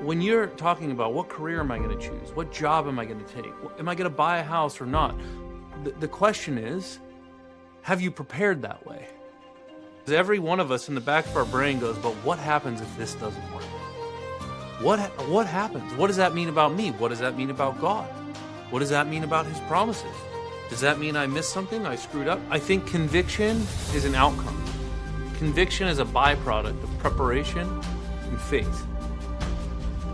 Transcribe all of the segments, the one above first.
when you're talking about what career am I going to choose? What job am I going to take? Am I going to buy a house or not? The question is, have you prepared that way? Because every one of us in the back of our brain goes, but what happens if this doesn't work? What happens? What does that mean about me? What does that mean about God? What does that mean about his promises? Does that mean I missed something? I screwed up? I think conviction is an outcome. Conviction is a byproduct of preparation and faith.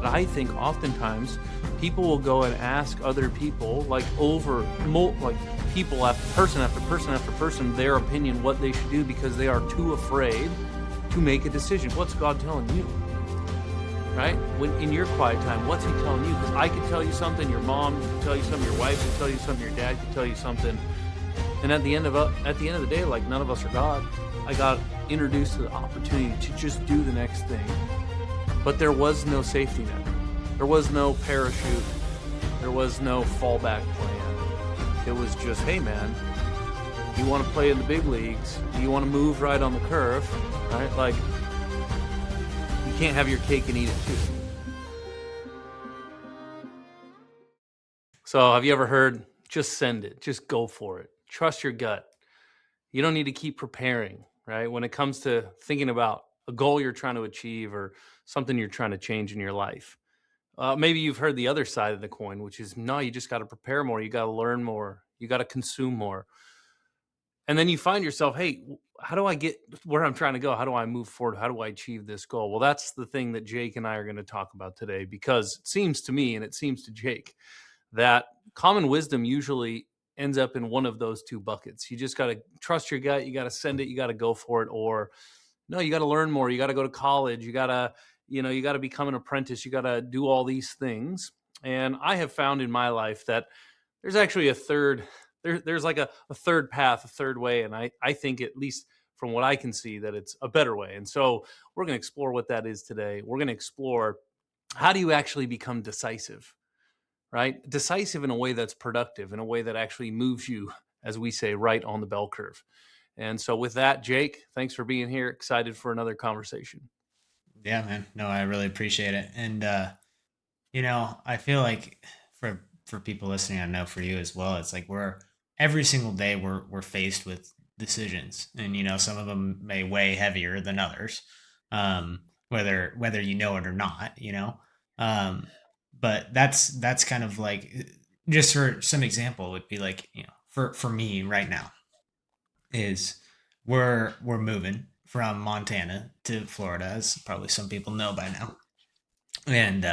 But I think oftentimes people will go and ask other people, like people after person after person after person, their opinion, what they should do, because they are too afraid to make a decision. What's God telling you? Right? When in your quiet time, what's he telling you? Because I could tell you something, your mom could tell you something, your wife could tell you something, your dad could tell you something. And at the end of the day, like, none of us are God. I got introduced to the opportunity to just do the next thing. But there was no safety net. There was no parachute. There was no fallback plan. It was just, hey man, you want to play in the big leagues? You want to move right on the curve, right? Like, you can't have your cake and eat it too. So have you ever heard, just send it, just go for it. Trust your gut. You don't need to keep preparing, right? When it comes to thinking about a goal you're trying to achieve or something you're trying to change in your life. Maybe you've heard the other side of the coin, which is, no, you just got to prepare more. You got to learn more. You got to consume more. And then you find yourself, hey, how do I get where I'm trying to go? How do I move forward? How do I achieve this goal? Well, that's the thing that Jake and I are going to talk about today, because it seems to me, and it seems to Jake, that common wisdom usually ends up in one of those two buckets. You just got to trust your gut. You got to send it. You got to go for it. Or no, you got to learn more. You got to go to college. You got to become an apprentice. You got to do all these things. And I have found in my life that there's actually there's like a third path, a third way. And I think, at least from what I can see, that it's a better way. And so we're going to explore what that is today. We're going to explore, how do you actually become decisive, right? Decisive in a way that's productive, in a way that actually moves you, as we say, right on the bell curve. And so with that, Jake, thanks for being here. Excited for another conversation. Yeah, man. No, I really appreciate it. And I feel like for people listening, I know for you as well, it's like we're every single day we're faced with decisions. And some of them may weigh heavier than others. Whether you know it or not. Um but that's kind of like, just for some example, would be like, for me right now is we're moving from Montana to Florida, as probably some people know by now. And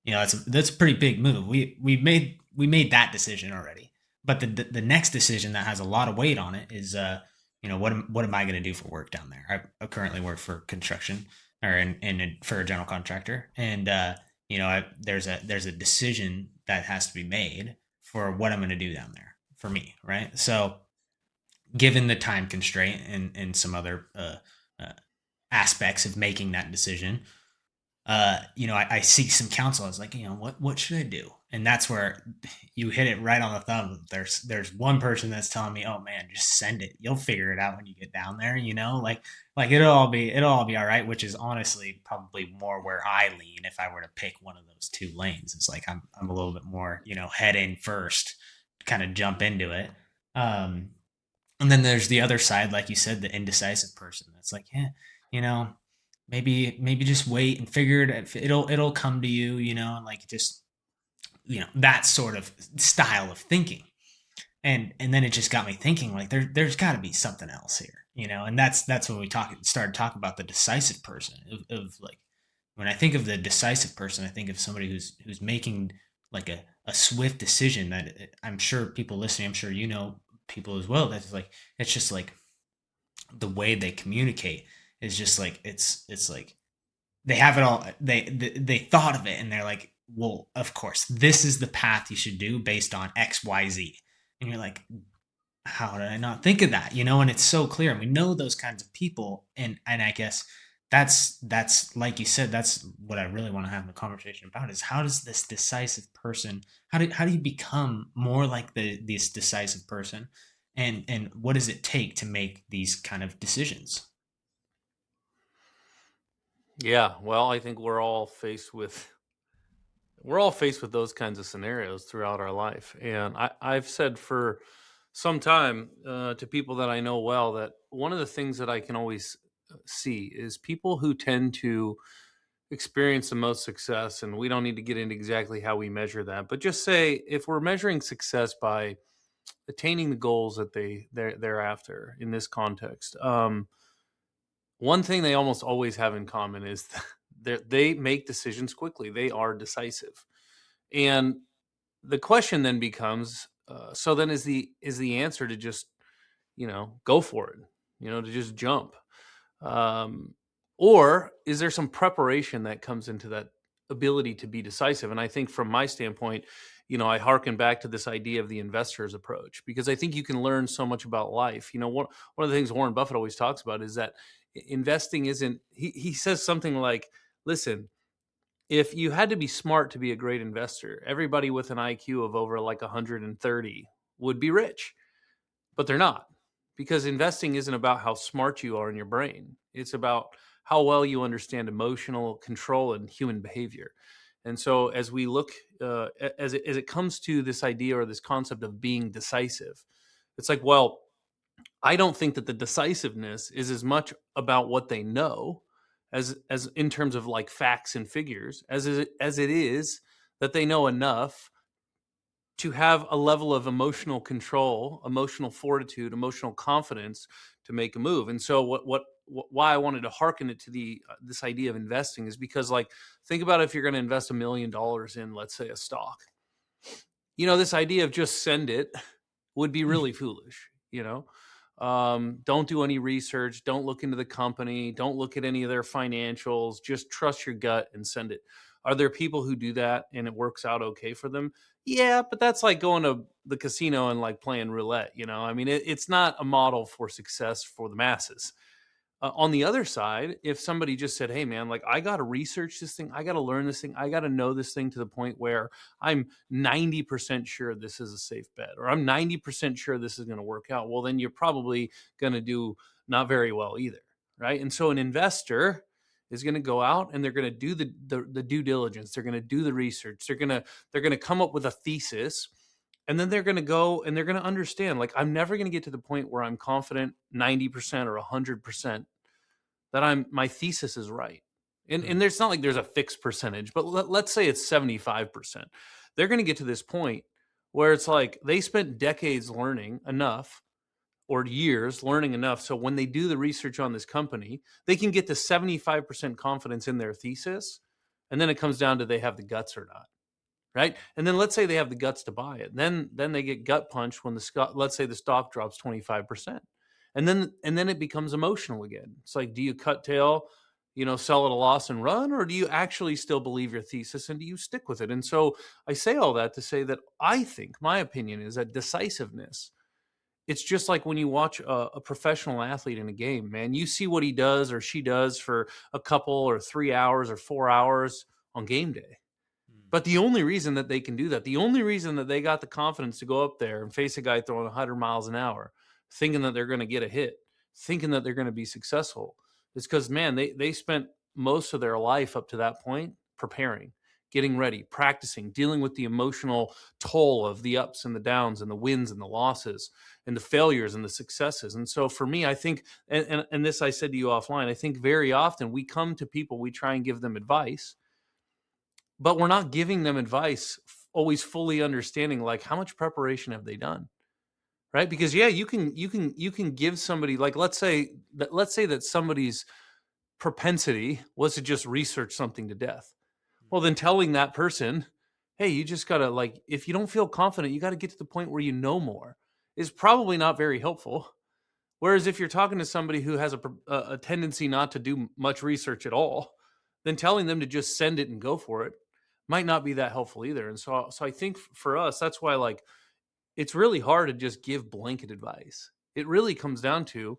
that's a pretty big move. We made that decision already. But the next decision that has a lot of weight on it is, what am I going to do for work down there? I currently work for construction, or for a general contractor. And there's a decision that has to be made for what I'm going to do down there for me, right? So given the time constraint and some other aspects of making that decision, I seek some counsel. I was like, what should I do? And that's where you hit it right on the thumb. There's one person that's telling me, oh man, just send it. You'll figure it out when you get down there. Like it'll all be all right. Which is honestly probably more where I lean if I were to pick one of those two lanes. It's like I'm a little bit more, head in first, kind of jump into it. Um, and then there's the other side, like you said, the indecisive person. That's like, yeah, you know, maybe just wait and figure it. It'll come to you, and like, just, that sort of style of thinking. And then it just got me thinking, like, there's got to be something else here, and that's when we started talking about the decisive person of like, when I think of the decisive person, I think of somebody who's making like a swift decision that, I'm sure people listening, I'm sure people as well, that's like, it's just like the way they communicate is just like, it's like they have it all, they thought of it, and they're like, well, of course this is the path you should do based on XYZ. And you're like, how did I not think of that? And it's so clear, and we know those kinds of people. And I guess that's like you said, that's what I really want to have the conversation about, is how does this decisive person, how do you become more like this decisive person, and what does it take to make these kind of decisions? Yeah, well, I think we're all faced with We're all faced with those kinds of scenarios throughout our life. And I've said for some time to people that I know well that one of the things that I can always see is people who tend to experience the most success. And we don't need to get into exactly how we measure that, but just say if we're measuring success by attaining the goals that they're after in this context, one thing they almost always have in common is they make decisions quickly. They are decisive. And the question then becomes, so then is the answer to just, go for it, to just jump, um, or is there some preparation that comes into that ability to be decisive? And I think from my standpoint, I hearken back to this idea of the investor's approach, because I think you can learn so much about life. One of the things Warren Buffett always talks about is that investing isn't, he says something like, listen, if you had to be smart to be a great investor, everybody with an IQ of over like 130 would be rich, but they're not, because investing isn't about how smart you are in your brain. It's about how well you understand emotional control and human behavior. And so, as we look, as it comes to this idea or this concept of being decisive, it's like, well, I don't think that the decisiveness is as much about what they know as in terms of like facts and figures as it is that they know enough to have a level of emotional control, emotional fortitude, emotional confidence to make a move. And so why I wanted to hearken it to the this idea of investing is because, like, think about if you're going to invest $1 million in, let's say, a stock. This idea of just send it would be really foolish. Don't do any research, don't look into the company, don't look at any of their financials, just trust your gut and send it. Are there people who do that and it works out okay for them? Yeah, but that's like going to the casino and like playing roulette. I mean, it's not a model for success for the masses. On the other side, if somebody just said, "Hey, man, like I got to research this thing, I got to learn this thing, I got to know this thing to the point where I'm 90% sure this is a safe bet, or I'm 90% sure this is going to work out," well, then you're probably going to do not very well either, right? And so an investor is going to go out and they're going to do the due diligence, they're going to do the research, they're going to come up with a thesis, and then they're going to go and they're going to understand, like, I'm never going to get to the point where I'm confident 90% or 100% that my thesis is right. And there's not like there's a fixed percentage, but let's say it's 75%. They're going to get to this point where it's like they spent decades learning enough, or years learning enough, so when they do the research on this company, they can get to 75% confidence in their thesis. And then it comes down to they have the guts or not, right? And then let's say they have the guts to buy it. Then they get gut punched when let's say the stock drops 25%. And then it becomes emotional again. It's like, do you cut tail, sell at a loss and run, or do you actually still believe your thesis and do you stick with it? And so I say all that to say that I think my opinion is that decisiveness, it's just like when you watch a professional athlete in a game, man, you see what he does or she does for a couple or 3 hours or 4 hours on game day. But the only reason that they can do that, the only reason that they got the confidence to go up there and face a guy throwing 100 miles an hour, thinking that they're going to get a hit, thinking that they're going to be successful, is because, man, they spent most of their life up to that point preparing, getting ready, practicing, dealing with the emotional toll of the ups and the downs and the wins and the losses and the failures and the successes. And so for me, I think, and this I said to you offline, I think very often we come to people, we try and give them advice, but we're not giving them advice always fully understanding, like, how much preparation have they done, right? Because yeah, you can give somebody, like, let's say that somebody's propensity was to just research something to death. Well, then telling that person, hey, you just gotta, like, if you don't feel confident, you got to get to the point where you know more, is probably not very helpful. Whereas if you're talking to somebody who has a tendency not to do much research at all, then telling them to just send it and go for it might not be that helpful either. And so I think for us, that's why, like, it's really hard to just give blanket advice. It really comes down to,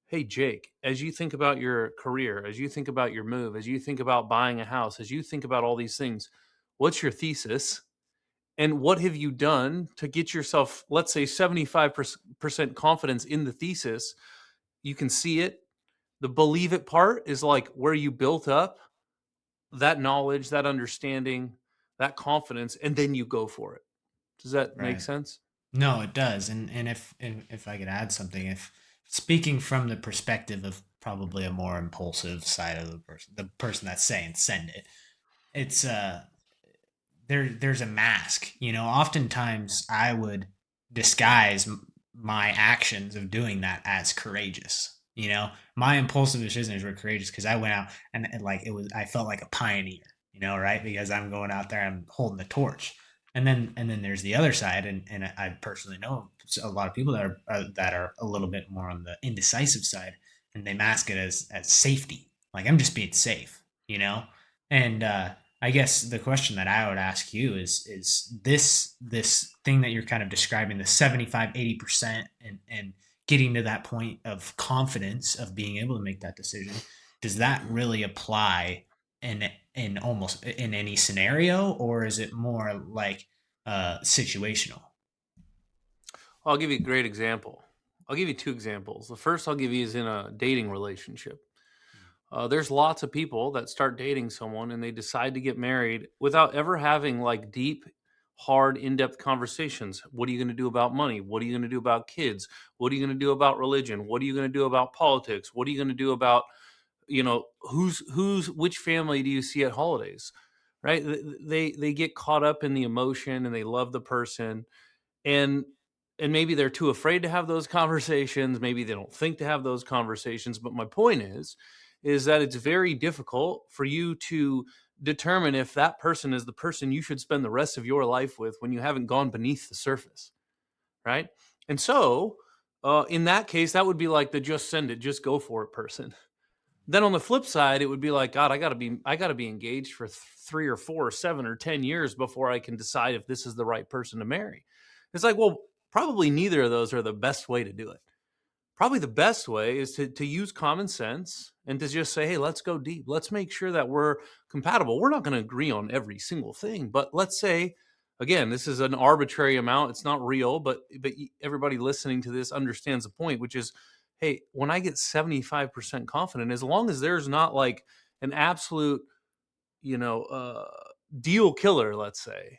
hey, Jake, as you think about your career, as you think about your move, as you think about buying a house, as you think about all these things, what's your thesis? And what have you done to get yourself, let's say, 75% confidence in the thesis? You can see it. The believe it part is like where you built up that knowledge, that understanding, that confidence, and then you go for it. Does that make Right. sense? No, it does. And if I could add something, if speaking from the perspective of probably a more impulsive side of the person that's saying send it, it's there's a mask. Oftentimes I would disguise my actions of doing that as courageous. My impulsive decisions were courageous because I went out and like I felt like a pioneer. Right? Because I'm going out there, I'm holding the torch. And then there's the other side, and I personally know a lot of people that are a little bit more on the indecisive side, and they mask it as safety. Like I'm just being safe, and I guess the question that I would ask you is this thing that you're kind of describing, the 75-80%, and getting to that point of confidence of being able to make that decision, does that really apply in almost in any scenario, or is it more like situational? I'll give you a great example. I'll give you two examples. The first I'll give you is in a dating relationship. There's lots of people that start dating someone and they decide to get married without ever having like deep, hard, in-depth conversations. What are you going to do about money? What are you going to do about kids? What are you going to do about religion? What are you going to do about politics? What are you going to do about, who's which family do you see at holidays? Right? They get caught up in the emotion and they love the person, and maybe they're too afraid to have those conversations, maybe they don't think to have those conversations, but my point is that it's very difficult for you to determine if that person is the person you should spend the rest of your life with when you haven't gone beneath the surface, right? And so in that case, that would be like the just send it, just go for it person. Then on the flip side, it would be like, God, I gotta be engaged for 3 or 4 or 7 or 10 years before I can decide if this is the right person to marry. It's like, well, probably neither of those are the best way to do it. Probably the best way is to use common sense and to just say, hey, let's go deep. Let's make sure that we're compatible. We're not going to agree on every single thing, but let's say, again, this is an arbitrary amount. It's not real, but everybody listening to this understands the point, which is, hey, when I get 75% confident, as long as there's not like an absolute, you know, uh, deal killer, let's say,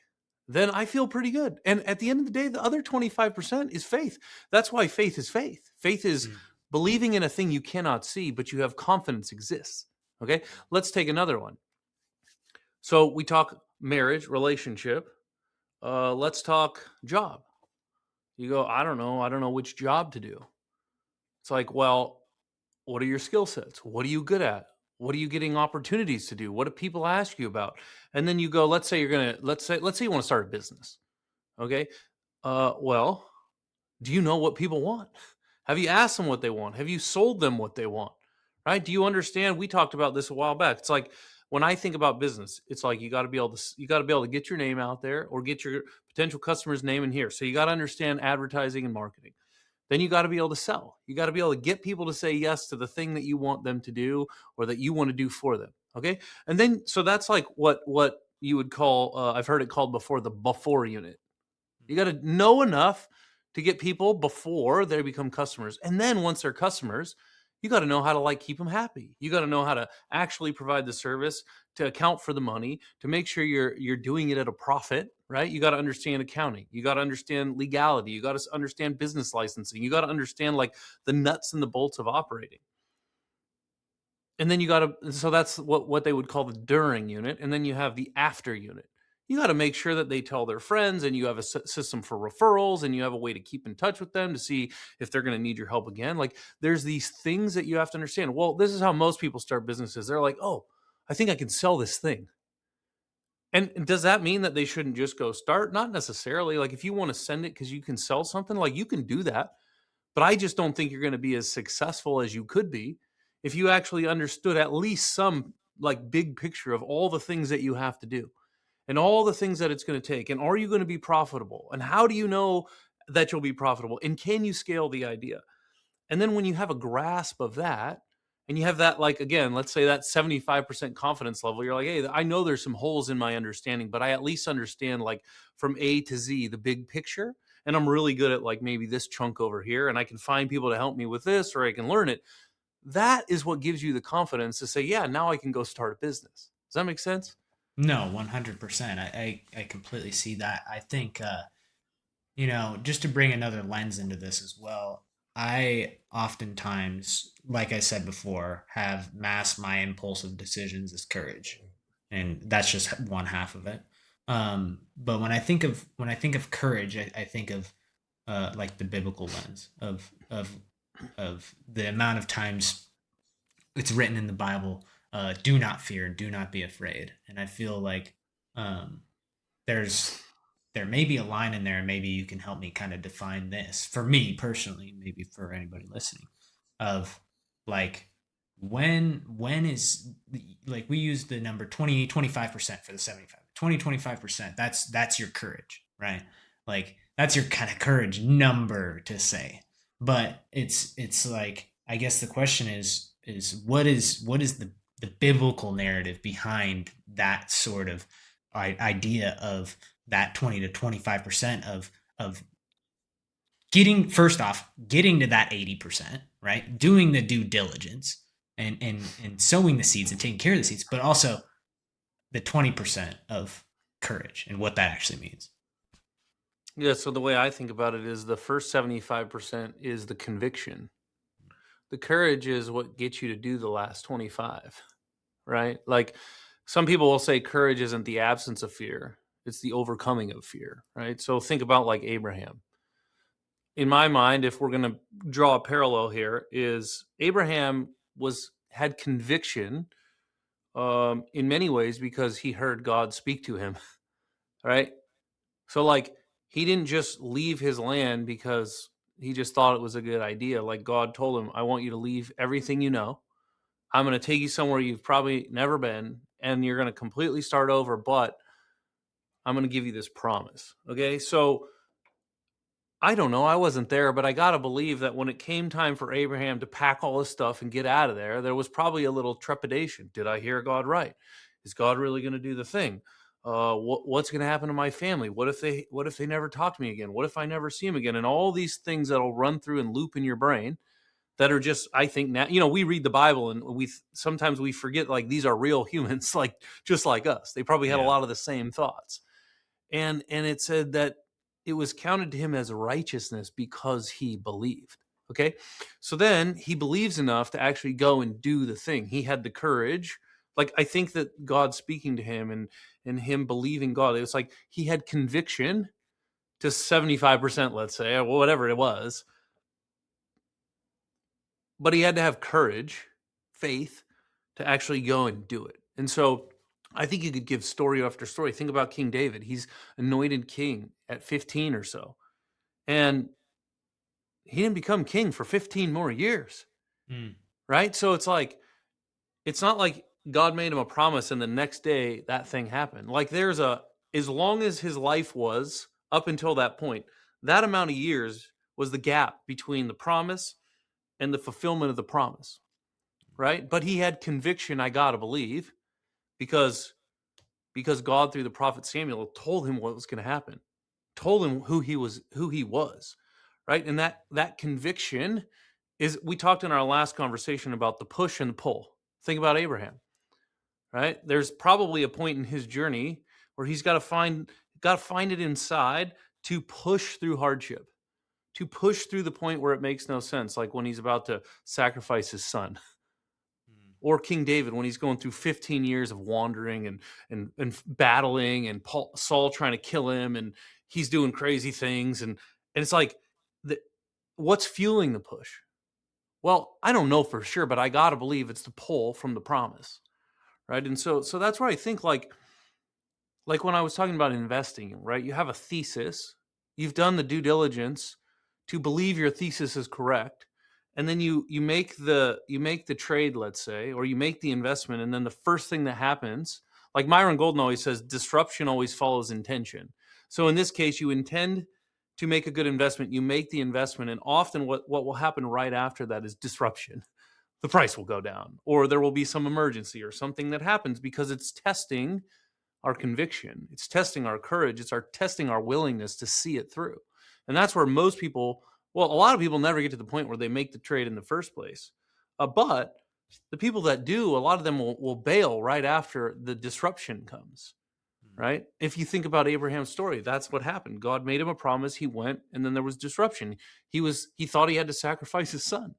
then I feel pretty good. And at the end of the day, the other 25% is faith. That's why faith is faith. Faith is Mm. believing in a thing you cannot see, but you have confidence exists. Okay. Let's take another one. So we talk marriage, relationship. Let's talk job. You go, I don't know. I don't know which job to do. It's like, well, what are your skill sets? What are you good at? What are you getting opportunities to do? What do people ask you about? And then you go, let's say you want to start a business. Okay. Well, do you know what people want? Have you asked them what they want? Have you sold them what they want? Right? Do you understand? We talked about this a while back. It's like when I think about business, it's like you got to be able to get your name out there or get your potential customer's name in here. So you got to understand advertising and marketing. Then you got to be able to sell. You got to be able to get people to say yes to the thing that you want them to do or that you want to do for them. Okay? And then so that's like what you would call I've heard it called before the before unit. You got to know enough to get people before they become customers. And then once they're customers, you got to know how to like keep them happy. You got to know how to actually provide the service, to account for the money, to make sure you're doing it at a profit, right? You got to understand accounting. You got to understand legality. You got to understand business licensing. You got to understand like the nuts and the bolts of operating. And then you got to, so that's what they would call the during unit, and then you have the after unit. You got to make sure that they tell their friends, and you have a system for referrals, and you have a way to keep in touch with them to see if they're going to need your help again. Like there's these things that you have to understand. Well, this is how most people start businesses. They're like, oh, I think I can sell this thing. And does that mean that they shouldn't just go start? Not necessarily. Like if you want to send it because you can sell something, like you can do that. But I just don't think you're going to be as successful as you could be if you actually understood at least some like big picture of all the things that you have to do and all the things that it's going to take. And are you going to be profitable? And how do you know that you'll be profitable? And can you scale the idea? And then when you have a grasp of that, and you have that, like, again, let's say that 75% confidence level, you're like, hey, I know there's some holes in my understanding, but I at least understand, like, from A to Z, the big picture. And I'm really good at, like, maybe this chunk over here, and I can find people to help me with this, or I can learn it. That is what gives you the confidence to say, yeah, now I can go start a business. Does that make sense? No, 100%. I completely see that. I think, just to bring another lens into this as well, I oftentimes, like I said before, have masked my impulsive decisions as courage, and that's just one half of it. But when I think of courage, I think of like the biblical lens of the amount of times it's written in the Bible, "Do not fear, do not be afraid," and I feel like um, there's there may be a line in there, and maybe you can help me kind of define this for me personally, maybe for anybody listening, of like when is like we use the number 20 25% for the 75 20 25%, that's your courage, right? Like that's your kind of courage number to say. But it's like, I guess the question is what is the biblical narrative behind that sort of idea of that 20 to 25% of getting, first off, getting to that 80%, right? Doing the due diligence and sowing the seeds and taking care of the seeds, but also the 20% of courage and what that actually means. Yeah, so the way I think about it is the first 75% is the conviction. The courage is what gets you to do the last 25, right? Like some people will say courage isn't the absence of fear, it's the overcoming of fear, right? So think about like Abraham. In my mind, if we're going to draw a parallel here, is Abraham was had conviction in many ways because he heard God speak to him, right? So like he didn't just leave his land because he just thought it was a good idea. Like God told him, I want you to leave everything you know. I'm going to take you somewhere you've probably never been and you're going to completely start over, but I'm going to give you this promise. Okay? So I don't know. I wasn't there, but I got to believe that when it came time for Abraham to pack all his stuff and get out of there, there was probably a little trepidation. Did I hear God right? Is God really going to do the thing? What's going to happen to my family? What if they never talk to me again? What if I never see him again? And all these things that'll run through and loop in your brain that are just, I think, now, we read the Bible and we sometimes we forget like these are real humans, like just like us. They probably had a Yeah. lot of the same thoughts. And it said that it was counted to him as righteousness because he believed. Okay, so then he believes enough to actually go and do the thing. He had the courage. Like I think that God speaking to him and him believing God, it was like he had conviction to 75%, let's say, or whatever it was, but he had to have courage, faith, to actually go and do it. And so I think you could give story after story. Think about King David. He's anointed king at 15 or so. And he didn't become king for 15 more years, Mm. right? So it's not like God made him a promise and the next day that thing happened. Like as long as his life was up until that point, that amount of years was the gap between the promise and the fulfillment of the promise, right? But he had conviction, I got to believe, because God through the prophet Samuel told him what was going to happen, told him who he was, right? And that conviction is, we talked in our last conversation about the push and the pull. Think about Abraham, right? There's probably a point in his journey where he's got to find it inside to push through hardship, to push through the point where it makes no sense, like when he's about to sacrifice his son, Mm. or King David when he's going through 15 years of wandering and battling, and Saul trying to kill him, and he's doing crazy things, and it's like, the, what's fueling the push? Well, I don't know for sure, but I got to believe it's the pull from the promise, right? And so that's where I think like when I was talking about investing, right? You have a thesis, you've done the due diligence to believe your thesis is correct, and then you make the trade, let's say, or you make the investment, and then the first thing that happens, like Myron Golden always says, disruption always follows intention. So in this case, you intend to make a good investment, you make the investment, and often what will happen right after that is disruption. The price will go down, or there will be some emergency or something that happens because it's testing our conviction. It's testing our courage. It's testing our willingness to see it through. And that's where most people, well, a lot of people never get to the point where they make the trade in the first place. But The people that do, a lot of them will bail right after the disruption comes, right? If you think about Abraham's story, that's what happened. God made him a promise, he went, and then there was disruption. He thought he had to sacrifice his son.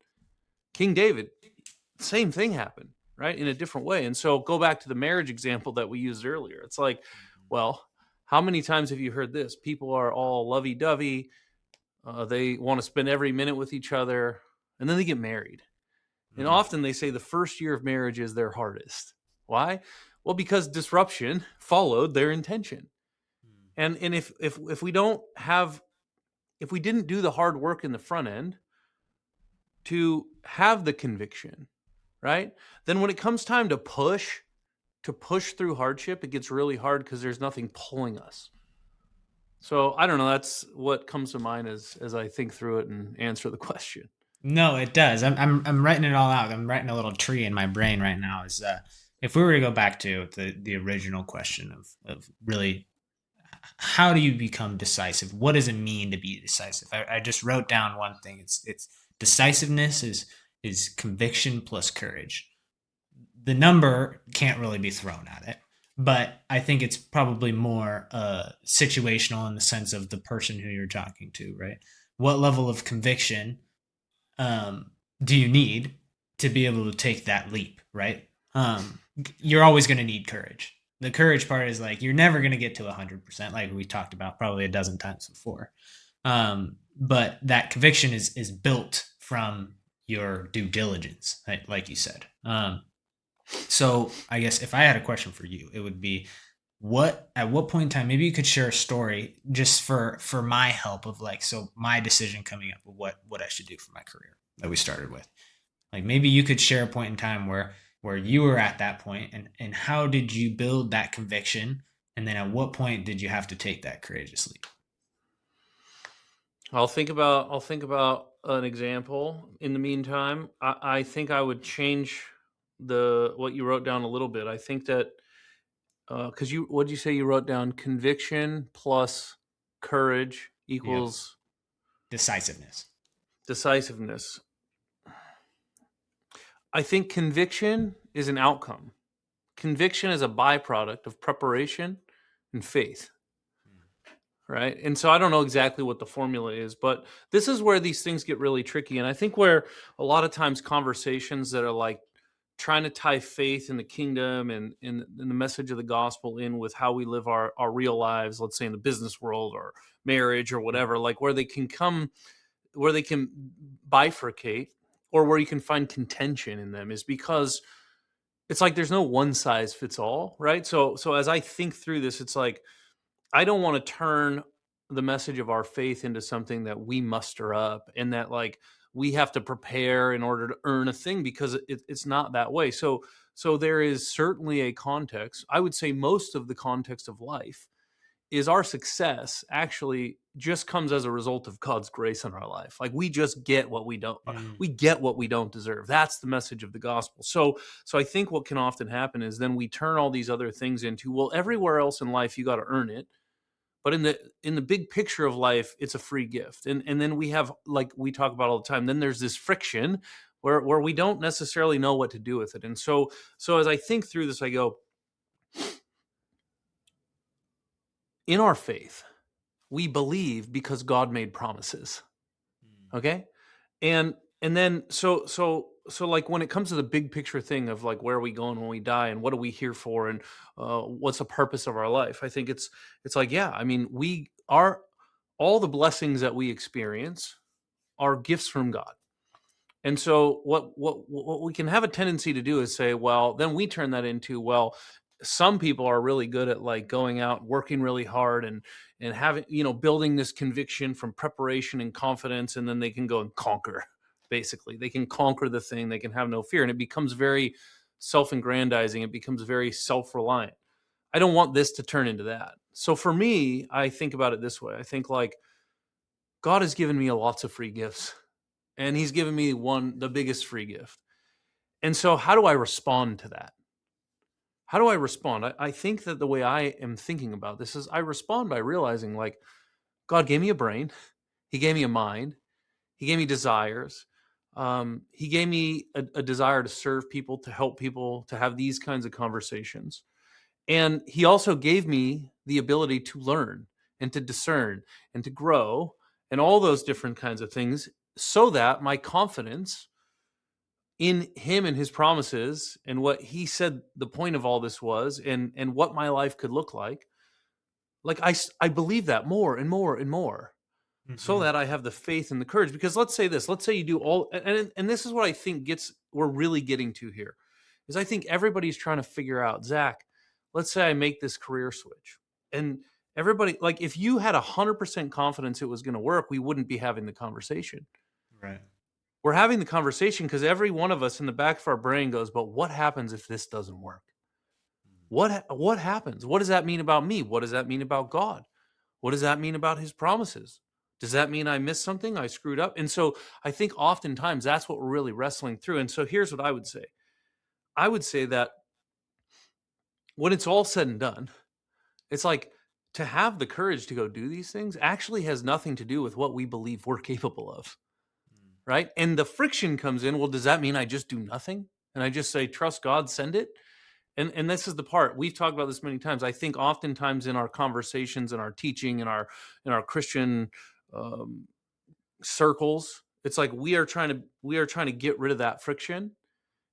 King David, same thing happened, right? In a different way. And so go back to the marriage example that we used earlier. It's like, well, how many times have you heard this? People are all lovey-dovey. They want to spend every minute with each other, and then they get married. And often they say the first year of marriage is their hardest. Why? Well, because disruption followed their intention. And if we don't have, if we didn't do the hard work in the front end to have the conviction, right? Then when it comes time to push through hardship, it gets really hard because there's nothing pulling us. So I don't know. That's what comes to mind as I think through it and answer the question. No, it does. I'm writing it all out. I'm writing a little tree in my brain right now. Is if we were to go back to the original question of really how do you become decisive? What does it mean to be decisive? I just wrote down one thing. It's decisiveness is conviction plus courage. The number can't really be thrown at it, but I think it's probably more situational in the sense of the person who you're talking to, right? What level of conviction do you need to be able to take that leap, right? You're always going to need courage. The courage part is like you're never going to get to 100%, like we talked about probably a dozen times before. But that conviction is built from your due diligence, like you said. So I guess if I had a question for you, it would be at what point in time, maybe you could share a story just for my help of like, so my decision coming up of what I should do for my career that we started with. Like maybe you could share a point in time where you were at that point and how did you build that conviction? And then at what point did you have to take that courageous leap? I'll think about an example. In the meantime, I think I would change what you wrote down a little bit. I think that because what did you say you wrote down? Conviction plus courage equals Decisiveness. decisiveness. I think conviction is an outcome. Conviction is a byproduct of preparation and faith. Right. And so I don't know exactly what the formula is, but this is where these things get really tricky. And I think where a lot of times conversations that are like trying to tie faith in the kingdom and in the message of the gospel in with how we live our real lives, let's say in the business world or marriage or whatever, like where they can bifurcate or where you can find contention in them is because it's like there's no one size fits all. Right. So as I think through this, it's like, I don't want to turn the message of our faith into something that we muster up and that like we have to prepare in order to earn a thing because it's not that way. So there is certainly a context. I would say most of the context of life is our success actually just comes as a result of God's grace in our life. Like we just get what we don't deserve. That's the message of the gospel. So I think what can often happen is then we turn all these other things into, well, everywhere else in life you got to earn it. But in the big picture of life, it's a free gift. And then we have, like we talk about all the time, then there's this friction where we don't necessarily know what to do with it. And so as I think through this, I go, in our faith, we believe because God made promises. Okay? And then so like when it comes to the big picture thing of like where are we going when we die and what are we here for and what's the purpose of our life, I think it's like, yeah, I mean, we are, all the blessings that we experience are gifts from God. And so what we can have a tendency to do is say, well, then we turn that into, well, some people are really good at like going out, working really hard and having, building this conviction from preparation and confidence, and then they can go and conquer. Basically, they can conquer the thing. They can have no fear, and it becomes very self-aggrandizing. It becomes very self-reliant. I don't want this to turn into that. So for me, I think about it this way. I think like God has given me lots of free gifts, and He's given me the biggest free gift. And so, how do I respond to that? How do I respond? I think that the way I am thinking about this is I respond by realizing like God gave me a brain. He gave me a mind. He gave me desires. He gave me a desire to serve people, to help people, to have these kinds of conversations. And he also gave me the ability to learn and to discern and to grow and all those different kinds of things, so that my confidence in him and his promises and what he said the point of all this was, and what my life could look like I believe that more and more and more, so Hmm. that I have the faith and the courage. Because let's say this, let's say you do all, and this is what I think gets, we're really getting to here, is I think everybody's trying to figure out, Zach, let's say I make this career switch, and everybody, like, if you had 100% confidence it was going to work, we wouldn't be having the conversation. Right. We're having the conversation because every one of us in the back of our brain goes, but what happens if this doesn't work? What happens? What does that mean about me? What does that mean about God? What does that mean about his promises? Does that mean I missed something? I screwed up? And so I think oftentimes that's what we're really wrestling through. And so here's what I would say. I would say that when it's all said and done, it's like, to have the courage to go do these things actually has nothing to do with what we believe we're capable of, right? And the friction comes in. Well, does that mean I just do nothing and I just say, trust God, send it? And this is the part, we've talked about this many times. I think oftentimes in our conversations and our teaching and our Christian um, circles, it's like we are trying to get rid of that friction.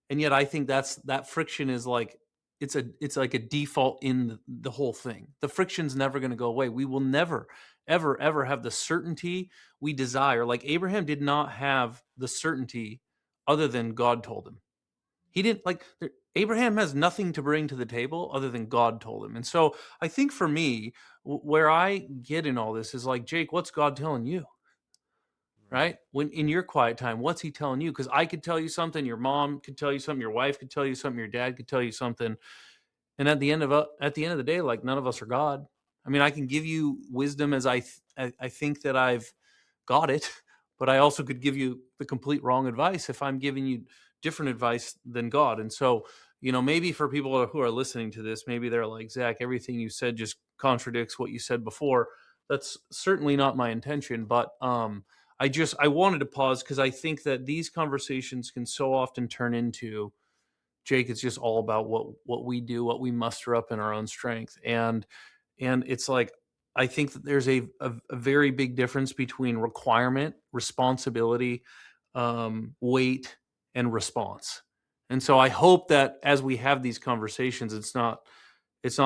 And yet I think that friction is like, it's like a default in the whole thing. The friction's never going to go away. We will never ever have the certainty we desire. Like, Abraham did not have the certainty other than God told him. He didn't, like, Abraham has nothing to bring to the table other than God told him. And so I think for me, where I get in all this is like, Jake, what's God telling you? Right. Right? When in your quiet time, what's he telling you? Because I could tell you something, your mom could tell you something, your wife could tell you something, your dad could tell you something. And at the end of the day, like, none of us are God. I mean, I can give you wisdom as I think that I've got it, but I also could give you the complete wrong advice if I'm giving you different advice than God. And so, maybe for people who are listening to this, maybe they're like, Zach, everything you said just contradicts what you said before. That's certainly not my intention, but I wanted to pause because I think that these conversations can so often turn into, Jake, it's just all about what we do, what we muster up in our own strength. And it's like, I think that there's a very big difference between requirement, responsibility, weight, and response. And so I hope that as we have these conversations, it's not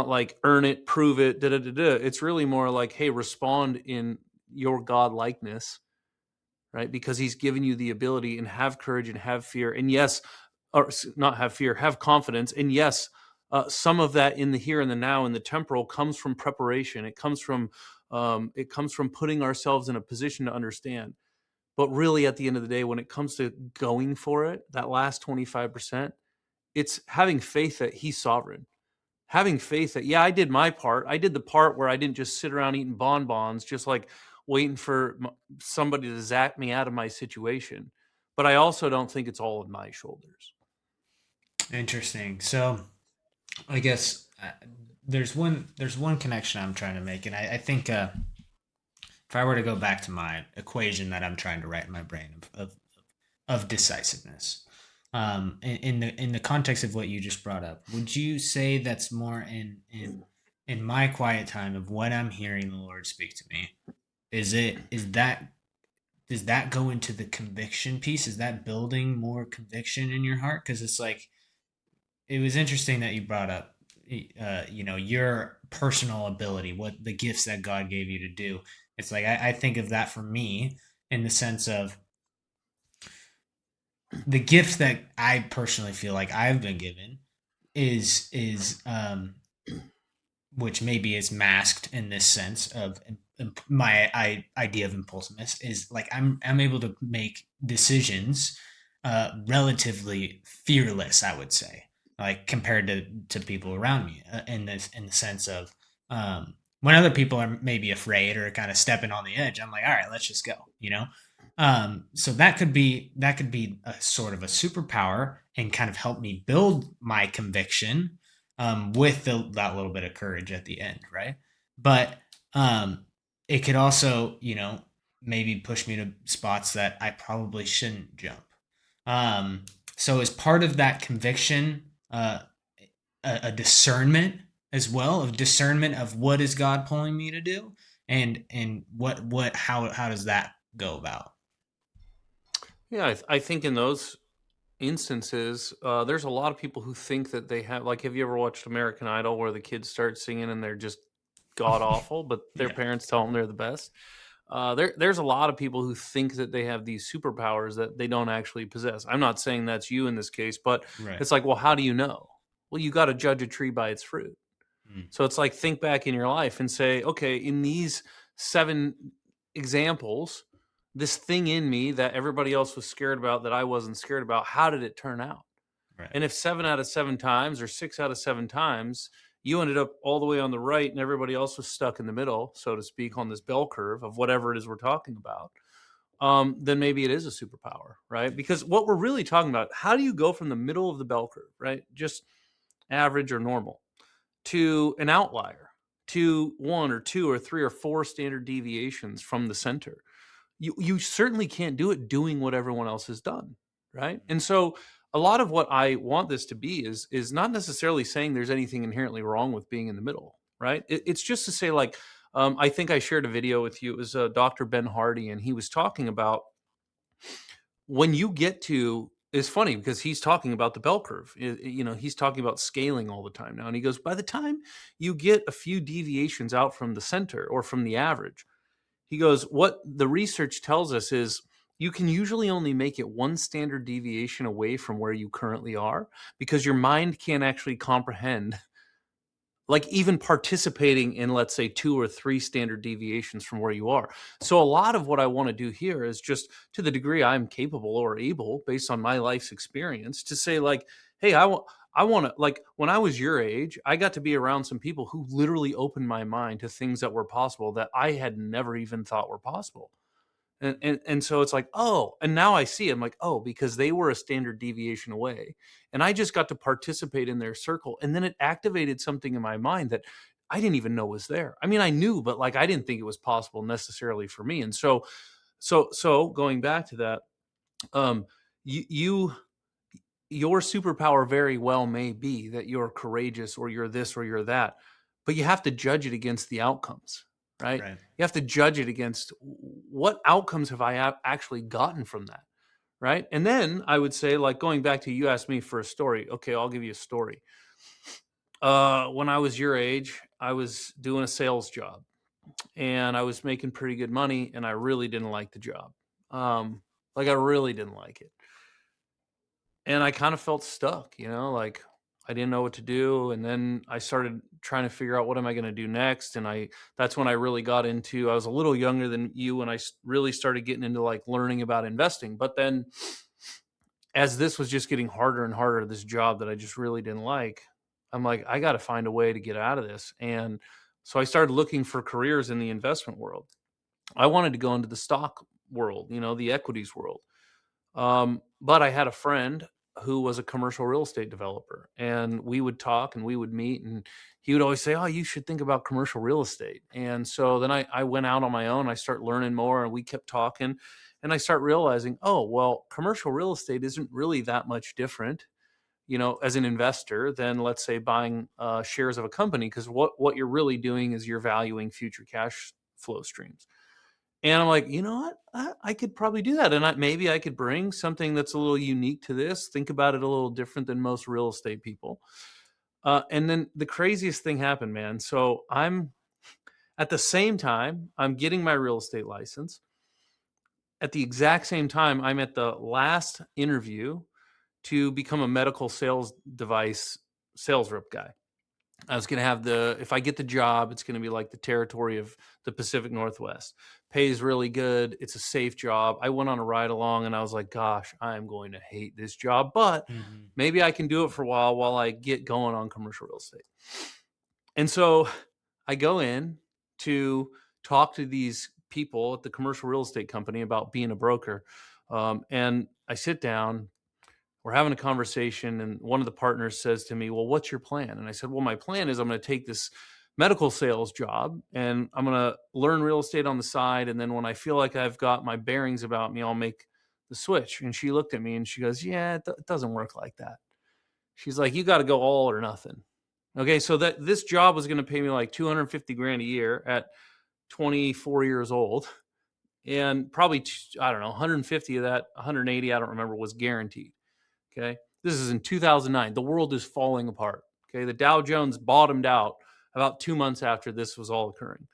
like earn it, prove it, da da da da. It's really more like, hey, respond in your God likeness, right? Because he's given you the ability, and have courage and have fear. And yes, or not have fear, have confidence. And yes, some of that in the here and the now and the temporal comes from preparation. It comes from putting ourselves in a position to understand. But really, at the end of the day, when it comes to going for it, that last 25%, it's having faith that he's sovereign. Having faith that, yeah, I did my part. I did the part where I didn't just sit around eating bonbons, just like waiting for somebody to zap me out of my situation. But I also don't think it's all on my shoulders. Interesting. So I guess there's one connection I'm trying to make, and I think if I were to go back to my equation that I'm trying to write in my brain of decisiveness, in the context of what you just brought up, would you say that's more in my quiet time of when I'm hearing the Lord speak to me? Is that does that go into the conviction piece? Is that building more conviction in your heart? Because it's like, it was interesting that you brought up your personal ability, what the gifts that God gave you to do. It's like, I think of that for me in the sense of the gift that I personally feel like I've been given is which maybe is masked in this sense of my idea of impulsiveness, is like I'm able to make decisions relatively fearless, I would say, like compared to people around me, in the sense of when other people are maybe afraid or kind of stepping on the edge, I'm like, all right, let's just go. So that could be a sort of a superpower and kind of help me build my conviction, with that little bit of courage at the end, right? But um, it could also, maybe push me to spots that I probably shouldn't jump. Um, so is part of that conviction a discernment as well, of discernment of what is God pulling me to do, and what how does that go about? Yeah, I think in those instances, there's a lot of people who think that they have, like, have you ever watched American Idol where the kids start singing and they're just god awful, but their Yeah. parents tell them they're the best? There's a lot of people who think that they have these superpowers that they don't actually possess. I'm not saying that's you in this case, but Right. it's like, well, how do you know? Well, you got to judge a tree by its fruit. Mm. So it's like, think back in your life and say, okay, in these 7 examples, this thing in me that everybody else was scared about that I wasn't scared about, how did it turn out? Right. And if 7 out of 7 times or 6 out of 7 times you ended up all the way on the right and everybody else was stuck in the middle, so to speak, on this bell curve of whatever it is we're talking about, then maybe it is a superpower, right? Because what we're really talking about, how do you go from the middle of the bell curve, right? Just average or normal, to an outlier, to 1 or 2 or 3 or 4 standard deviations from the center? You certainly can't do it doing what everyone else has done, right? And so a lot of what I want this to be is not necessarily saying there's anything inherently wrong with being in the middle, right? It's just to say, like, I think I shared a video with you. It was Dr. Ben Hardy, and he was talking about when you get to, it's funny because he's talking about the bell curve. He's talking about scaling all the time now. And he goes, by the time you get a few deviations out from the center or from the average, he goes, what the research tells us is you can usually only make it 1 standard deviation away from where you currently are, because your mind can't actually comprehend, like, even participating in, let's say, 2 or 3 standard deviations from where you are. So a lot of what I want to do here is just, to the degree I'm capable or able based on my life's experience, to say, like, hey, I want to, like, when I was your age, I got to be around some people who literally opened my mind to things that were possible that I had never even thought were possible. And so it's like, oh, and now I see, I'm like, oh, because they were a standard deviation away. And I just got to participate in their circle. And then it activated something in my mind that I didn't even know was there. I mean, I knew, but, like, I didn't think it was possible necessarily for me. And so going back to that, um, you your superpower very well may be that you're courageous or you're this or you're that, but you have to judge it against the outcomes, right? Right. You have to judge it against what outcomes have I actually gotten from that, right? And then I would say, like, going back to, you asked me for a story. Okay, I'll give you a story. When I was your age, I was doing a sales job and I was making pretty good money, and I really didn't like the job. Like, I really didn't like it. And I kind of felt stuck, like, I didn't know what to do. And then I started trying to figure out, what am I going to do next? And that's when I really got into, I was a little younger than you, and I really started getting into, like, learning about investing. But then, as this was just getting harder and harder, this job that I just really didn't like, I'm like, I got to find a way to get out of this. And so I started looking for careers in the investment world. I wanted to go into the stock world, the equities world. But I had a friend who was a commercial real estate developer, and we would talk and we would meet, and he would always say, "Oh, you should think about commercial real estate." And so then I went out on my own. I start learning more, and we kept talking, and I start realizing, oh, well, commercial real estate isn't really that much different, as an investor, than, let's say, buying shares of a company, because what you're really doing is you're valuing future cash flow streams. And I'm like, you know what? I could probably do that. And maybe I could bring something that's a little unique to this, think about it a little different than most real estate people. And then the craziest thing happened, man. So at the same time, I'm getting my real estate license. At the exact same time, I'm at the last interview to become a medical sales device sales rep guy. I was going to have if I get the job, it's going to be like the territory of the Pacific Northwest. Pays really good. It's a safe job. I went on a ride along and I was like, gosh, I'm going to hate this job, but Hmm. maybe I can do it for a while I get going on commercial real estate. And so I go in to talk to these people at the commercial real estate company about being a broker. And I sit down, we're having a conversation, and one of the partners says to me, well, what's your plan? And I said, well, my plan is I'm going to take this medical sales job and I'm going to learn real estate on the side. And then when I feel like I've got my bearings about me, I'll make the switch. And she looked at me and she goes, yeah, it doesn't work like that. She's like, you got to go all or nothing. Okay, so that this job was going to pay me like 250 grand a year at 24 years old, and probably I don't know 150 of that, 180 I don't remember, was guaranteed. Okay, this is in 2009. The world is falling apart. Okay, the Dow Jones bottomed out about 2 months after this was all occurring.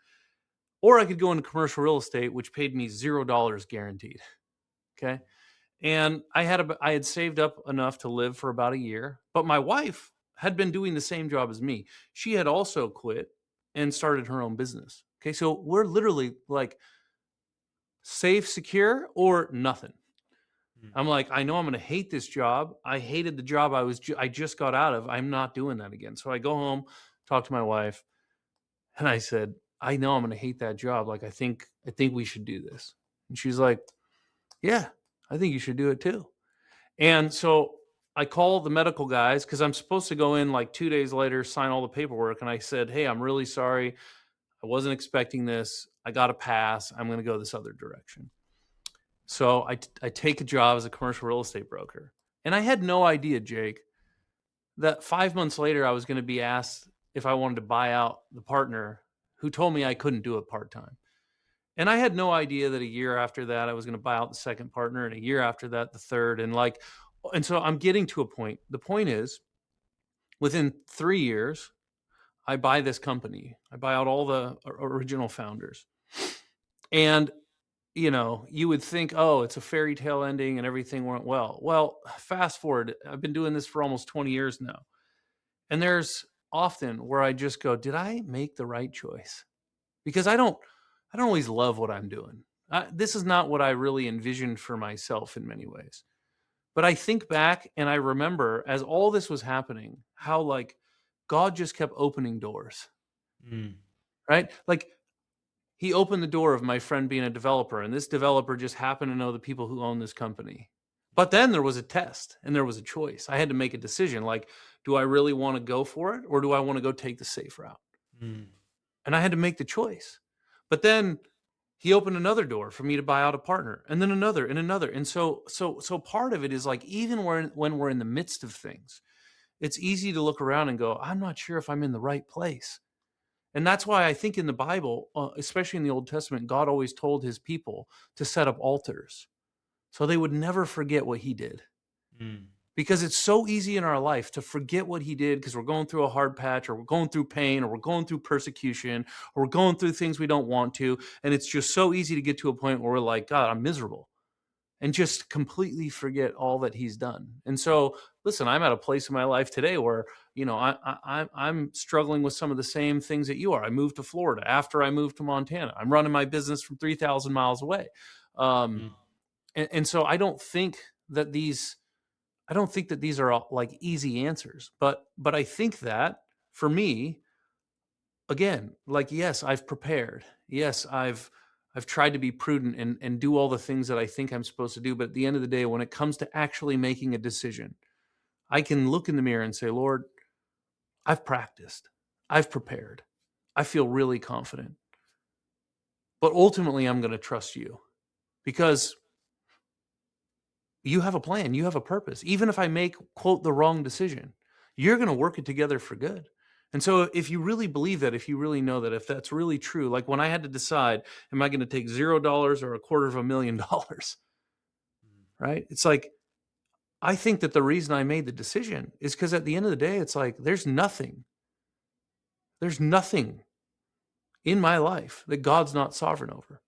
Or I could go into commercial real estate, which paid me $0 guaranteed. Okay, and I had saved up enough to live for about a year, but my wife had been doing the same job as me. She had also quit and started her own business. Okay, so we're literally like safe, secure, or nothing. I'm like, I know I'm going to hate this job. I hated the job I just got out of. I'm not doing that again. So I go home, talk to my wife, and I said, I know I'm going to hate that job. Like, I think we should do this. And she's like, yeah, I think you should do it too. And so I call the medical guys because I'm supposed to go in like 2 days later, sign all the paperwork. And I said, hey, I'm really sorry. I wasn't expecting this. I got to pass. I'm going to go this other direction. So I take a job as a commercial real estate broker. And I had no idea, Jake, that 5 months later, I was going to be asked if I wanted to buy out the partner who told me I couldn't do it part-time. And I had no idea that a year after that, I was going to buy out the second partner, and a year after that, the third. And so I'm getting to a point. The point is, within 3 years, I buy this company. I buy out all the original founders. And, you would think, oh, it's a fairy tale ending and everything went well. Well, fast forward, I've been doing this for almost 20 years now. And there's often where I just go, did I make the right choice? Because I don't always love what I'm doing. This is not what I really envisioned for myself in many ways. But I think back and I remember as all this was happening, how like God just kept opening doors, right? Like he opened the door of my friend being a developer, and this developer just happened to know the people who own this company. But then there was a test and there was a choice. I had to make a decision like, do I really want to go for it, or do I want to go take the safe route? And I had to make the choice. But then he opened another door for me to buy out a partner, and then another and another. And so part of it is like, even when we're in the midst of things, it's easy to look around and go, I'm not sure if I'm in the right place. And that's why I think in the Bible, especially in the Old Testament, God always told his people to set up altars so they would never forget what he did. Because it's so easy in our life to forget what he did because we're going through a hard patch, or we're going through pain, or we're going through persecution, or we're going through things we don't want to. And it's just so easy to get to a point where we're like, God, I'm miserable, and just completely forget all that he's done. And so, listen, I'm at a place in my life today where, I'm struggling with some of the same things that you are. I moved to Florida after I moved to Montana. I'm running my business from 3,000 miles away. And so I don't think that these are all like easy answers, but I think that for me, again, like, yes, I've prepared. Yes, I've tried to be prudent and do all the things that I think I'm supposed to do. But at the end of the day, when it comes to actually making a decision, I can look in the mirror and say, Lord, I've practiced. I've prepared. I feel really confident. But ultimately, I'm going to trust you because you have a plan. You have a purpose. Even if I make, quote, the wrong decision, you're going to work it together for good. And so if you really believe that, if you really know that, if that's really true, like when I had to decide, am I going to take $0 or $250,000, right? It's like, I think that the reason I made the decision is because at the end of the day, it's like, there's nothing in my life that God's not sovereign over.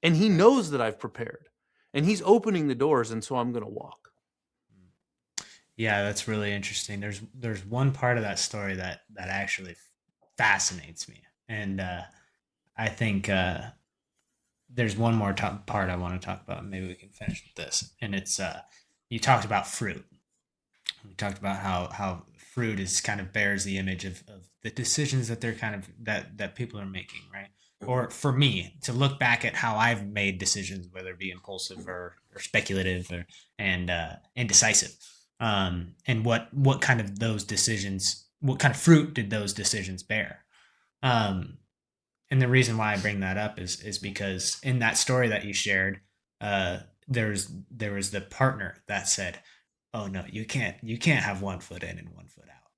And he knows that I've prepared, and he's opening the doors. And so I'm going to walk. Yeah, that's really interesting. There's one part of that story that actually fascinates me, and I think there's one more part I want to talk about. Maybe we can finish with this, and it's you talked about fruit. We talked about how fruit is kind of bears the image of the decisions that they're kind of that people are making, right? Or for me to look back at how I've made decisions, whether it be impulsive or speculative and indecisive. And what kind of those decisions, what kind of fruit did those decisions bear? And the reason why I bring that up is because in that story that you shared, there was the partner that said, "Oh no, you can't have one foot in and one foot out."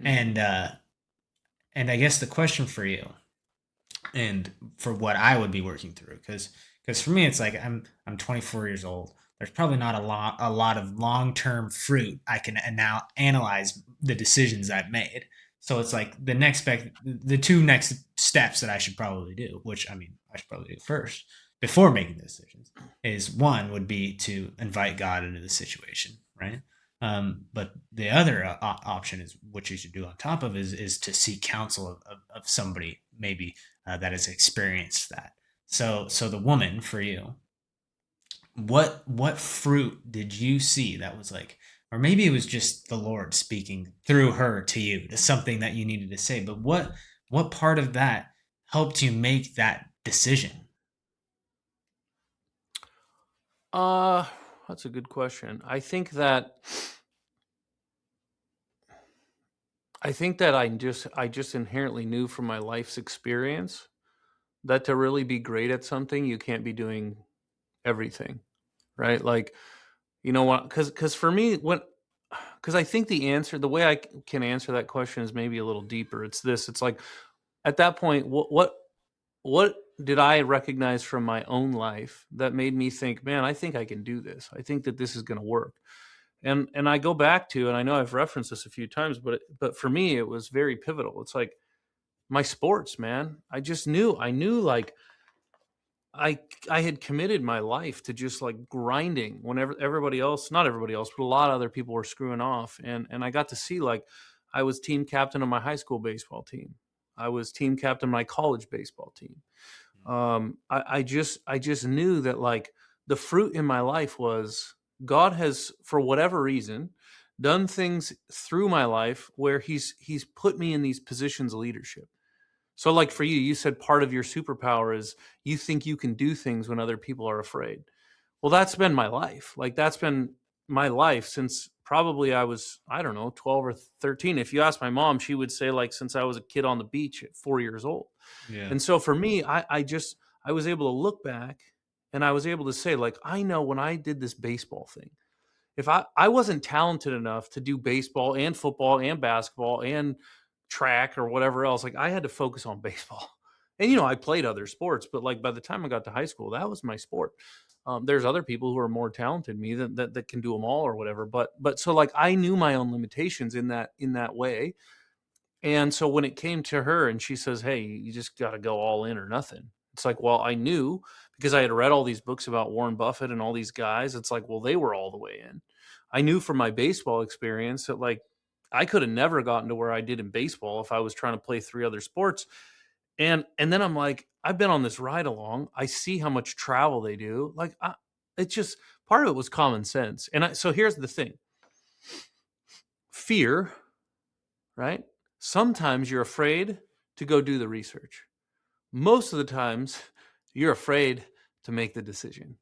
Hmm. And I guess the question for you and for what I would be working through, because for me it's like I'm 24 years old. There's probably not a lot of long term fruit I can now analyze the decisions I've made. So it's like the two next steps that I should probably do, which I mean I should probably do first before making the decisions, is one would be to invite God into the situation, right? But the other option is what you should do on top of is to seek counsel of somebody maybe that has experienced that. So the woman for you, what fruit did you see that was like, or maybe it was just the Lord speaking through her to you to something that you needed to say, but what part of that helped you make that decision? Uh, that's a good question. I think that I just inherently knew from my life's experience that to really be great at something, you can't be doing everything, right? Like, you know what? Because for me, because I think the way can answer that question is maybe a little deeper. It's this. It's like at that point, what did I recognize from my own life that made me think, man, I think I can do this. I think that this is going to work. And I go back to, and I know I've referenced this a few times, but for me, it was very pivotal. It's like my sports, man. I knew like I had committed my life to just like grinding whenever everybody else, not everybody else, but a lot of other people were screwing off. And I got to see like I was team captain of my high school baseball team. I was team captain of my college baseball team. I just knew that like the fruit in my life was God has, for whatever reason, done things through my life where he's put me in these positions of leadership. So, like for you, you said part of your superpower is you think you can do things when other people are afraid. Well, that's been my life. Like that's been my life since probably I was, I don't know, 12 or 13. If you ask my mom, she would say like since I was a kid on the beach at 4 years old. Yeah. And so for me, I was able to look back and I was able to say, like, I know when I did this baseball thing, if I wasn't talented enough to do baseball and football and basketball and track or whatever else, like I had to focus on baseball. And I played other sports, but like by the time I got to high school, that was my sport. There's other people who are more talented than me that can do them all or whatever. But so like I knew my own limitations in that way. And so when it came to her and she says, "Hey, you just got to go all in or nothing." It's like, well, I knew because I had read all these books about Warren Buffett and all these guys. It's like, well, they were all the way in. I knew from my baseball experience that like I could have never gotten to where I did in baseball if I was trying to play three other sports. And then I'm like, I've been on this ride along. I see how much travel they do. Like, it's just part of it was common sense. So here's the thing: fear, right? Sometimes you're afraid to go do the research. Most of the times, you're afraid to make the decision,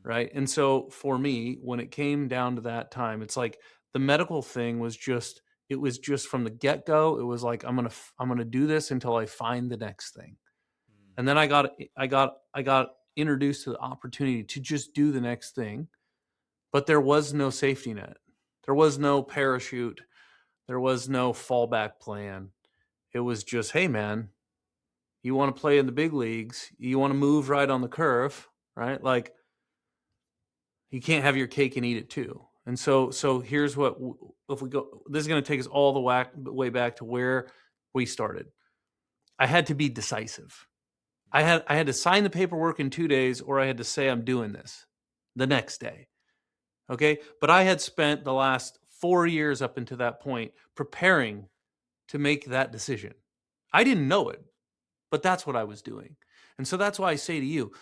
right? And so for me, when it came down to that time, it's like the medical thing was just it was just from the get-go, it was like I'm going to do this until I find the next thing. And then I got introduced to the opportunity to just do the next thing, but there was no safety net. There was no parachute. There was no fallback plan. It was just, hey man, you want to play in the big leagues, you want to move right on the curve, right? Like you can't have your cake and eat it too. And so here's what if we go this is going to take us all the way back to where we started. I had to be decisive. I had to sign the paperwork in 2 days or I had to say I'm doing this the next day. Okay? But I had spent the last 4 years up until that point preparing to make that decision. I didn't know it, but that's what I was doing. And so that's why I say to you,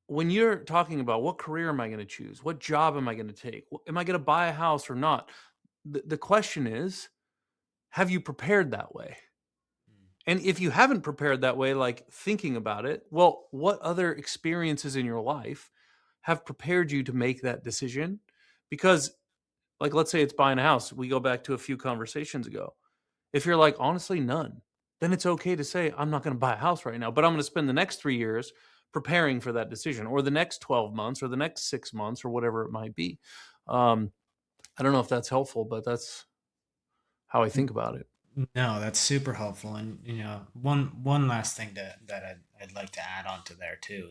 when you're talking about what career am I going to choose? What job am I going to take? Am I going to buy a house or not? The question is, have you prepared that way? And if you haven't prepared that way, like thinking about it, well, what other experiences in your life have prepared you to make that decision? Because, like, let's say it's buying a house. We go back to a few conversations ago. If you're like, honestly, none, then it's okay to say, I'm not going to buy a house right now, but I'm going to spend the next 3 years preparing for that decision, or the next 12 months, or the next 6 months, or whatever it might be. um, I don't know if that's helpful, but that's how I think about it. No, that's super helpful. And one last thing that I'd like to add on to there too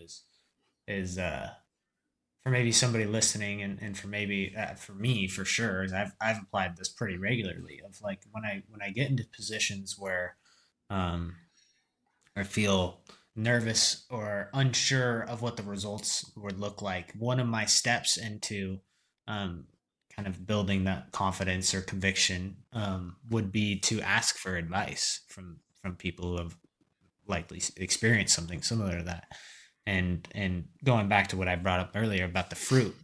is for maybe somebody listening, and for maybe for me for sure, is I've applied this pretty regularly. Of like when I get into positions where um, I feel nervous or unsure of what the results would look like, one of my steps into um, kind of building that confidence or conviction would be to ask for advice from people who have likely experienced something similar to that. And going back to what I brought up earlier about the fruit,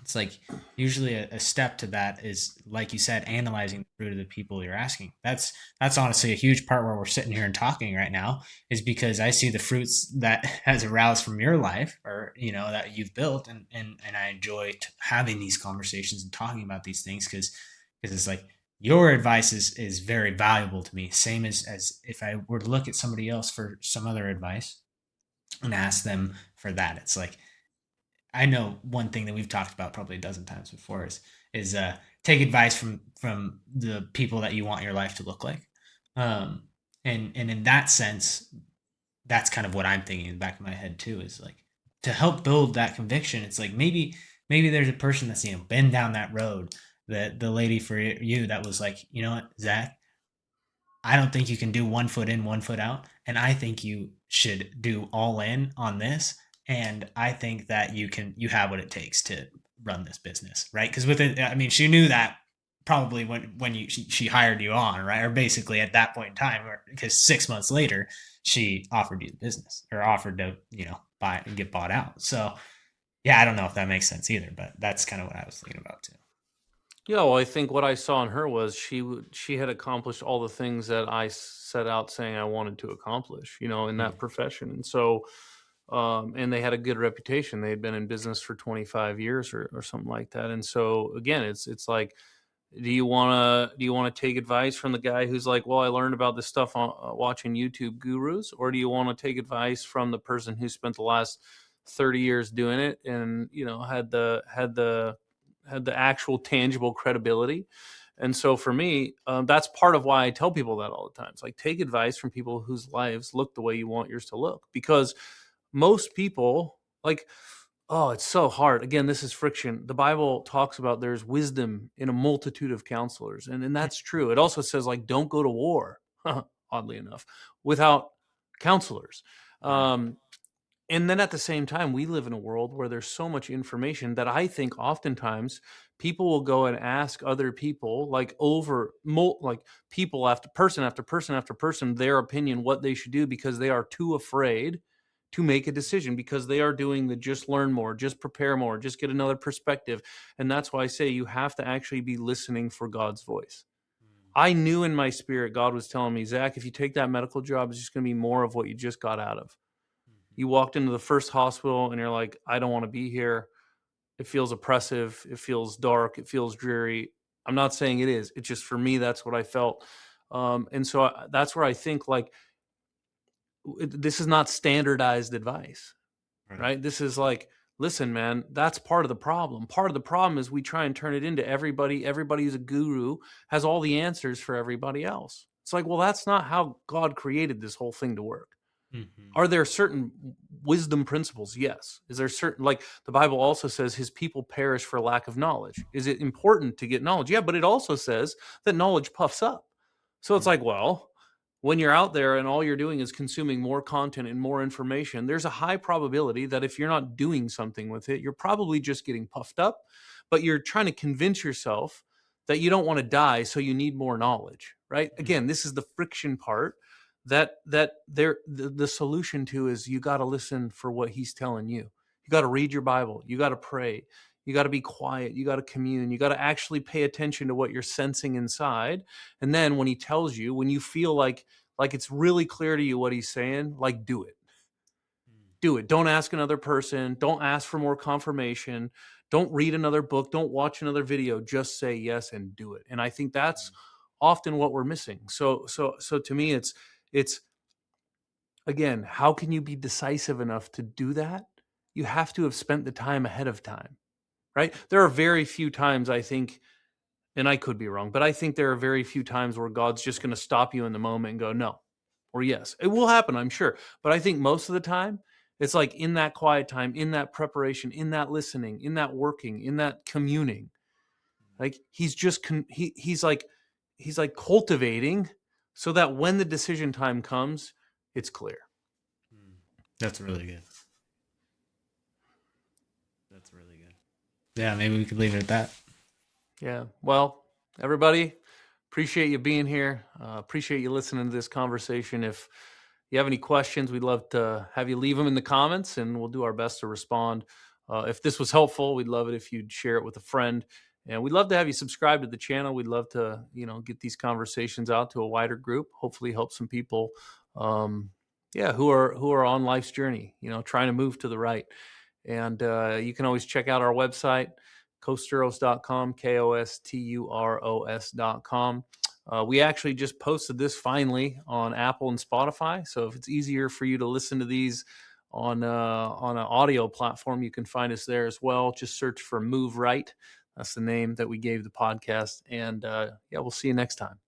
it's like usually a step to that is, like you said, analyzing the fruit of the people you're asking. That's honestly a huge part where we're sitting here and talking right now, is because I see the fruits that has aroused from your life, or that you've built, and I enjoy having these conversations and talking about these things, because it's like your advice is very valuable to me. Same as if I were to look at somebody else for some other advice and ask them for that. It's like, I know one thing that we've talked about probably a dozen times before is take advice from the people that you want your life to look like. Um, and in that sense, that's kind of what I'm thinking in the back of my head too, is like, to help build that conviction. It's like maybe there's a person that's been down that road, that the lady for you that was like, you know what, Zach, I don't think you can do 1 foot in, 1 foot out. And I think you should do all in on this. And I think that you have what it takes to run this business, right? Because with it, I mean, she knew that probably when she hired you on, right? Or basically at that point in time, because 6 months later, she offered you the business, or offered to, buy and get bought out. So yeah, I don't know if that makes sense either, but that's kind of what I was thinking about too. Yeah, well, I think what I saw in her was she had accomplished all the things that I set out saying I wanted to accomplish, in Mm, that profession. And so, and they had a good reputation. They had been in business for 25 years, or something like that. And so again, it's like, do you want to take advice from the guy who's like, well, I learned about this stuff on watching YouTube gurus, or do you want to take advice from the person who spent the last 30 years doing it, and had the actual tangible credibility? And so for me, that's part of why I tell people that all the time. It's like, take advice from people whose lives look the way you want yours to look, because most people, like, oh, it's so hard. Again, this is friction. The Bible talks about there's wisdom in a multitude of counselors, and that's true. It also says, like, don't go to war, oddly enough, without counselors. right. And then at the same time, we live in a world where there's so much information that I think oftentimes people will go and ask other people, like, like, people after person after person after person, their opinion, what they should do, because they are too afraid to make a decision, because they are doing the just learn more, just prepare more, just get another perspective. And that's why I say you have to actually be listening for God's voice. I knew in my spirit God was telling me, Zach, if you take that medical job, it's just going to be more of what you just got out of. You walked into the first hospital and you're like, I don't want to be here. It feels oppressive. It feels dark. It feels dreary. I'm not saying it is. It's just, for me, that's what I felt. And so that's where I think, like, this is not standardized advice, Right. right? This is like, listen, man, that's part of the problem. Part of the problem is we try and turn it into everybody who's a guru has all the answers for everybody else. It's like, well, that's not how God created this whole thing to work. Hmm. Are there certain wisdom principles? Yes. Is there certain, like, the Bible also says his people perish for lack of knowledge. Is it important to get knowledge? Yeah, but it also says that knowledge puffs up. So it's like, well, when you're out there and all you're doing is consuming more content and more information, there's a high probability that if you're not doing something with it, you're probably just getting puffed up, but you're trying to convince yourself that you don't want to die, so you need more knowledge, right? Again, this is the friction part the solution to is, you got to listen for what he's telling you. You got to read your Bible. You got to pray. You got to be quiet. You got to commune. You got to actually pay attention to what you're sensing inside. And then when he tells you, when you feel like it's really clear to you what he's saying, like, do it. Do it. Don't ask another person. Don't ask for more confirmation. Don't read another book. Don't watch another video. Just say yes and do it. And I think that's often what we're missing. So to me, it's again, how can you be decisive enough to do that? You have to have spent the time ahead of time, right? There are very few times, I think, and I could be wrong, but I think there are very few times where God's just going to stop you in the moment and go, no, or yes. It will happen, I'm sure. But I think most of the time, it's like in that quiet time, in that preparation, in that listening, in that working, in that communing. Like he's like cultivating so that when the decision time comes, it's clear. That's really good. That's really good. Yeah, maybe we could leave it at that. Yeah. Well, everybody, appreciate you being here. Appreciate you listening to this conversation. If you have any questions, we'd love to have you leave them in the comments and we'll do our best to respond. If this was helpful, we'd love it if you'd share it with a friend. And we'd love to have you subscribe to the channel. We'd love to, get these conversations out to a wider group. Hopefully, help some people, who are on life's journey. Trying to move to the right. And you can always check out our website, kosturos.com, kosturos.com. We actually just posted this finally on Apple and Spotify. So if it's easier for you to listen to these on an audio platform, you can find us there as well. Just search for Move Right. That's the name that we gave the podcast. And we'll see you next time.